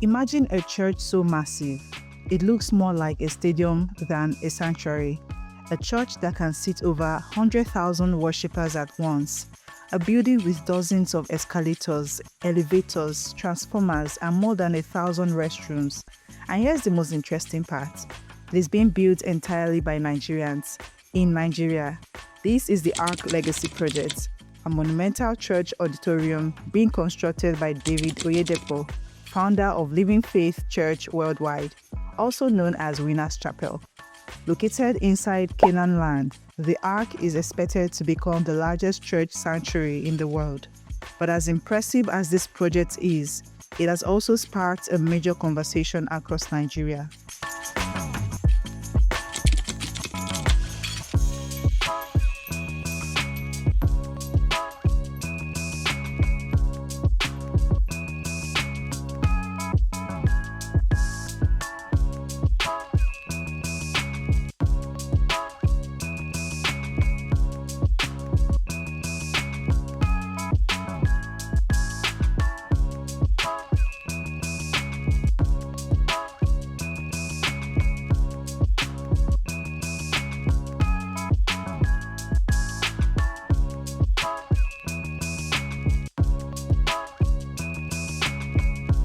Imagine a church so massive. It looks more like a stadium than a sanctuary. A church that can seat over 100,000 worshippers at once. A building with dozens of escalators, elevators, transformers, and more than 1,000 restrooms. And here's the most interesting part. It is being built entirely by Nigerians in Nigeria. This is the Ark Legacy Project, a monumental church auditorium being constructed by David Oyedepo, founder of Living Faith Church Worldwide, also known as Winners Chapel. Located inside Canaan land, the Ark is expected to become the largest church sanctuary in the world. But as impressive as this project is, it has also sparked a major conversation across Nigeria.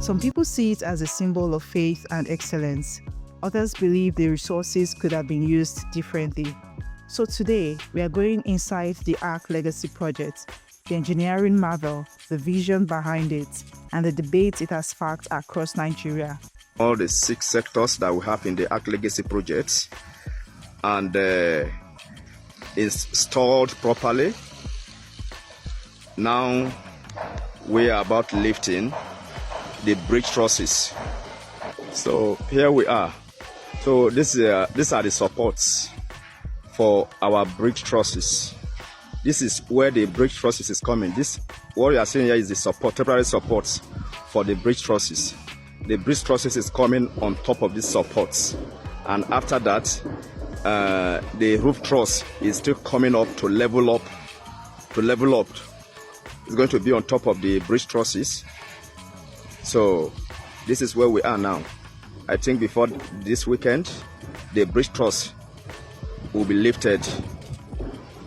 Some people see it as a symbol of faith and excellence. Others believe the resources could have been used differently. So today, we are going inside the Ark Legacy Project, the engineering marvel, the vision behind it, and the debate it has sparked across Nigeria. All the 6 sectors that we have in the Ark Legacy Project, and is stored properly. Now we are about lifting the bridge trusses. So here we are. So these are the supports for our bridge trusses. This is where the bridge trusses is coming. This, what you are seeing here, is the support, temporary supports for the bridge trusses. The bridge trusses is coming on top of these supports, and after that, the roof truss is still coming up to level up. It's going to be on top of the bridge trusses. So this is where we are now. I think before this weekend, the bridge truss will be lifted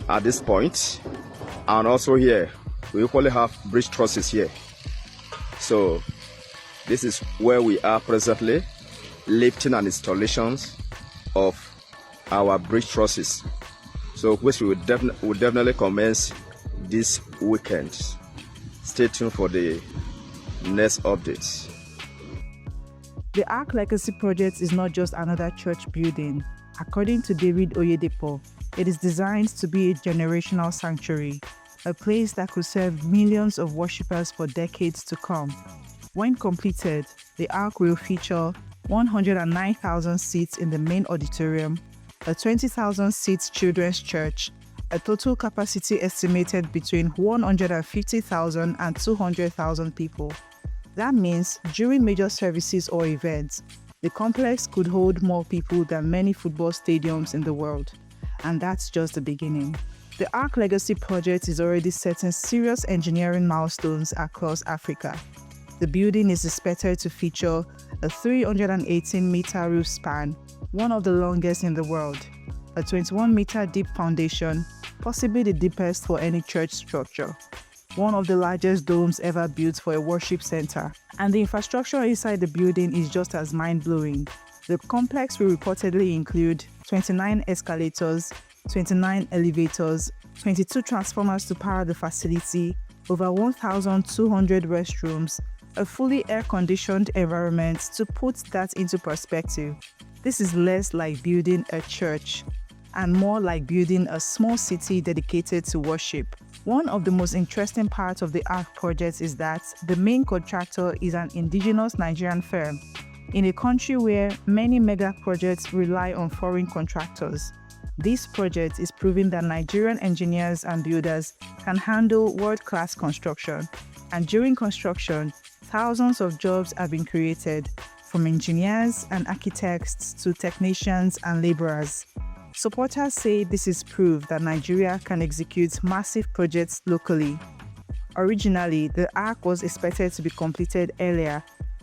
at this point. And also here, we equally have bridge trusses here. So this is where we are presently, lifting and installations of our bridge trusses. So which we will definitely commence this weekend. Stay tuned for the next updates. The Ark Legacy Project is not just another church building. According to David Oyedepo, it is designed to be a generational sanctuary, a place that could serve millions of worshippers for decades to come. When completed, the Ark will feature 109,000 seats in the main auditorium, a 20,000 seats children's church, a total capacity estimated between 150,000 and 200,000 people. That means during major services or events, the complex could hold more people than many football stadiums in the world. And that's just the beginning. The Ark Legacy Project is already setting serious engineering milestones across Africa. The building is expected to feature a 318-meter roof span, one of the longest in the world, a 21-meter deep foundation, possibly the deepest for any church structure, one of the largest domes ever built for a worship center, and the infrastructure inside the building is just as mind-blowing. The complex will reportedly include 29 escalators, 29 elevators, 22 transformers to power the facility, over 1,200 restrooms, a fully air-conditioned environment. To put that into perspective, this is less like building a church and more like building a small city dedicated to worship. One of the most interesting parts of the Ark project is that the main contractor is an indigenous Nigerian firm in a country where many mega projects rely on foreign contractors. This project is proving that Nigerian engineers and builders can handle world-class construction. And during construction, thousands of jobs have been created, from engineers and architects to technicians and laborers. Supporters say this is proof that Nigeria can execute massive projects locally. Originally, the Ark was expected to be completed earlier,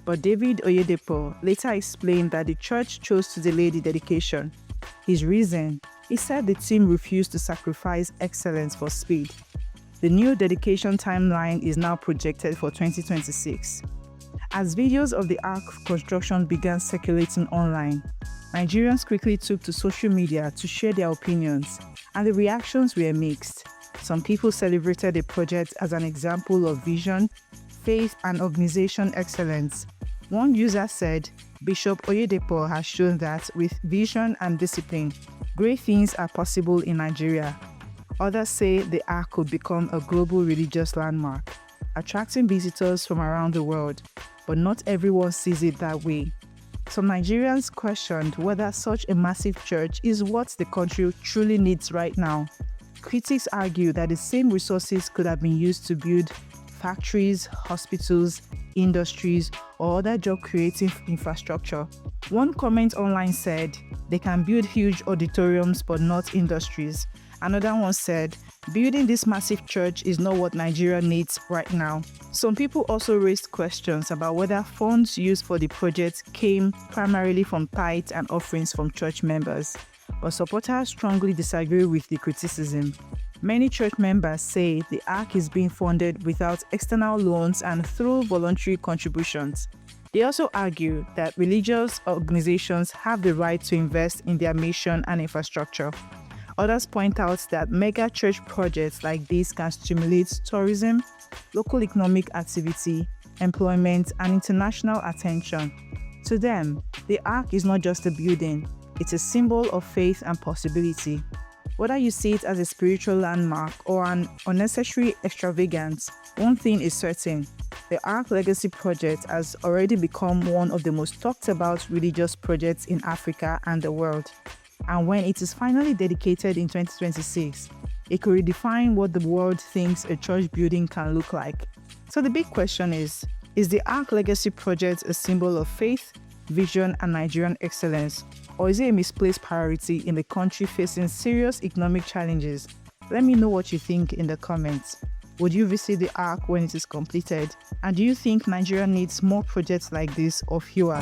But David Oyedepo later explained that the church chose to delay the dedication. His reason: he said the team refused to sacrifice excellence for speed. The new dedication timeline is now projected for 2026. As videos of the Ark construction began circulating online, Nigerians quickly took to social media to share their opinions, and the reactions were mixed. Some people celebrated the project as an example of vision, faith, and organization excellence. One user said, "Bishop Oyedepo has shown that with vision and discipline, great things are possible in Nigeria." Others say the Ark could become a global religious landmark, attracting visitors from around the world, but not everyone sees it that way. Some Nigerians questioned whether such a massive church is what the country truly needs right now. Critics argue that the same resources could have been used to build factories, hospitals, industries, or other job-creating infrastructure. One comment online said, "They can build huge auditoriums but not industries." Another one said, "Building this massive church is not what Nigeria needs right now." Some people also raised questions about whether funds used for the project came primarily from tithes and offerings from church members. But supporters strongly disagree with the criticism. Many church members say the Ark is being funded without external loans and through voluntary contributions. They also argue that religious organizations have the right to invest in their mission and infrastructure. Others point out that mega church projects like this can stimulate tourism, local economic activity, employment, and international attention. To them, the Ark is not just a building, it's a symbol of faith and possibility. Whether you see it as a spiritual landmark or an unnecessary extravagance, one thing is certain: the Ark Legacy Project has already become one of the most talked about religious projects in Africa and the world. And when it is finally dedicated in 2026, it could redefine what the world thinks a church building can look like. So the big question is the Ark Legacy Project a symbol of faith, vision, and Nigerian excellence? Or is it a misplaced priority in a country facing serious economic challenges? Let me know what you think in the comments. Would you visit the Ark when it is completed? And do you think Nigeria needs more projects like this or fewer?